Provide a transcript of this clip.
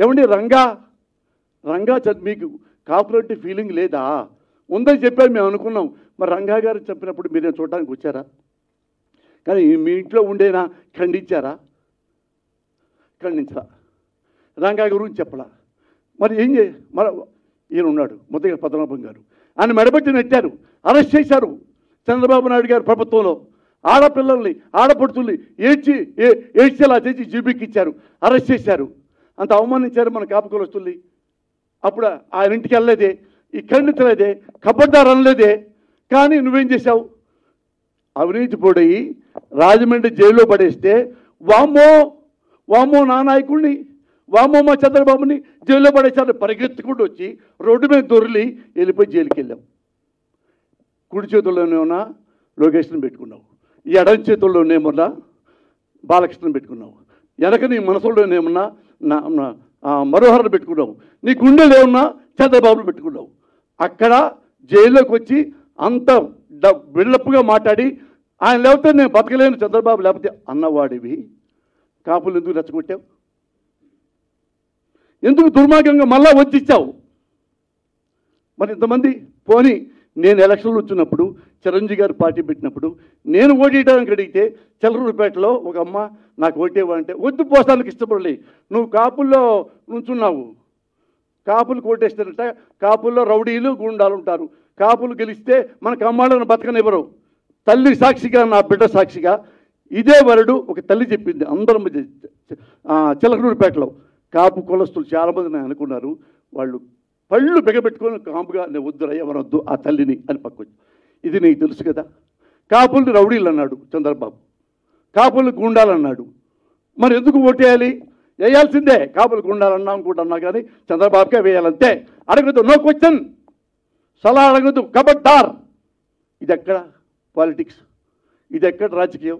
ఏమండి రంగా రంగా మీకు కాపులంటే ఫీలింగ్ లేదా? ఉందని చెప్పారు, మేము అనుకున్నాం. మరి రంగా గారు చెప్పినప్పుడు మీరే చూడటానికి వచ్చారా? కానీ మీ ఇంట్లో ఉండేనా ఖండించారా? ఖండించరా. రంగా గురించి చెప్పలా. మరి ఏం మరి ఈయన ఉన్నాడు ముద్దగ పద్మనాభం గారు, ఆయన మెడబెట్టి నెట్టారు, అరెస్ట్ చేశారు చంద్రబాబు నాయుడు గారు ప్రభుత్వంలో. ఆడపిల్లల్ని ఆడపడుతుల్ని ఏడ్చేలా చేసి జీబీకి ఇచ్చారు, అరెస్ట్ చేశారు. అంత అవమానించారు మన కాపు కులస్తుల్ని. అప్పుడు ఆయన ఇంటికి వెళ్ళలేదే, ఈ ఖండించలేదే, ఖబర్దార్ అనలేదే. కానీ నువ్వేం చేశావు? అవినీతి పొడయి రాజమండ్రి జైల్లో పడేస్తే వామ్మో వామ్మో నా నాయకుడిని, వామ్మో మా చంద్రబాబుని జైల్లో పడేసారు పరిగెత్తుకుంటూ వచ్చి రోడ్డు మీద దొరికి వెళ్ళిపోయి జైలుకి వెళ్ళాం. కుడి చేతుల్లోనేమన్నా లోకేష్ని పెట్టుకున్నావు, ఈ ఎడం చేతుల్లోనేమన్నా బాలకృష్ణని పెట్టుకున్నావు, వెనక నీ మనసులోనేమన్నా మనోహర్ని పెట్టుకున్నావు, నీ గుండెలు ఏమన్నా చంద్రబాబును పెట్టుకున్నావు. అక్కడ జైల్లోకి వచ్చి అంత బిల్డప్గా మాట్లాడి ఆయన లేకపోతే నేను బతకలేను చంద్రబాబు లేకపోతే అన్నవాడివి కాపులు ఎందుకు రెచ్చగొట్టావు? ఎందుకు దుర్మార్గంగా మళ్ళా వచ్చిచ్చావు? మరి ఇంతమంది పోనీ నేను ఎలక్షన్లు వచ్చినప్పుడు చిరంజీవి గారు పార్టీ పెట్టినప్పుడు నేను ఓటేయడానికి అడిగితే చలరూరుపేటలో ఒక అమ్మ నాకు ఓటేవంటే వద్దు, పోస్తానికి ఇష్టపడలే. నువ్వు కాపుల్లో నుంచున్నావు, కాపులు కోటేస్తారంట, కాపుల్లో రౌడీలు గుండాలు ఉంటారు, కాపులు గెలిస్తే మన కమ్మాళ్ళను బతకనివ్వరు. తల్లి సాక్షిగా, నా బిడ్డ సాక్షిగా ఇదే వరడు ఒక తల్లి చెప్పింది. అందరం చిలకలూరుపేటలో కాపు కులస్తులు చాలామంది నేను అనుకున్నారు, వాళ్ళు పళ్ళు బిగబెట్టుకొని కాపుగా నేను వద్దురయ్య వరొద్దు ఆ తల్లిని అని పక్కొచ్చు. ఇది నీకు తెలుసు కదా. కాపుల్ని రౌడీలు అన్నాడు చంద్రబాబు, కాపులు గుండాలన్నాడు. మరి ఎందుకు ఓటేయాలి? వేయాల్సిందే, కాపులు గుండాలన్నా అనుకుంటున్నా కానీ చంద్రబాబుకే వేయాలంతే. అడగదు, నో క్వశ్చన్, సలహా అడగదు, కబడ్డార్. ఇది ఎక్కడ పాలిటిక్స్? ఇది ఎక్కడ రాజకీయం?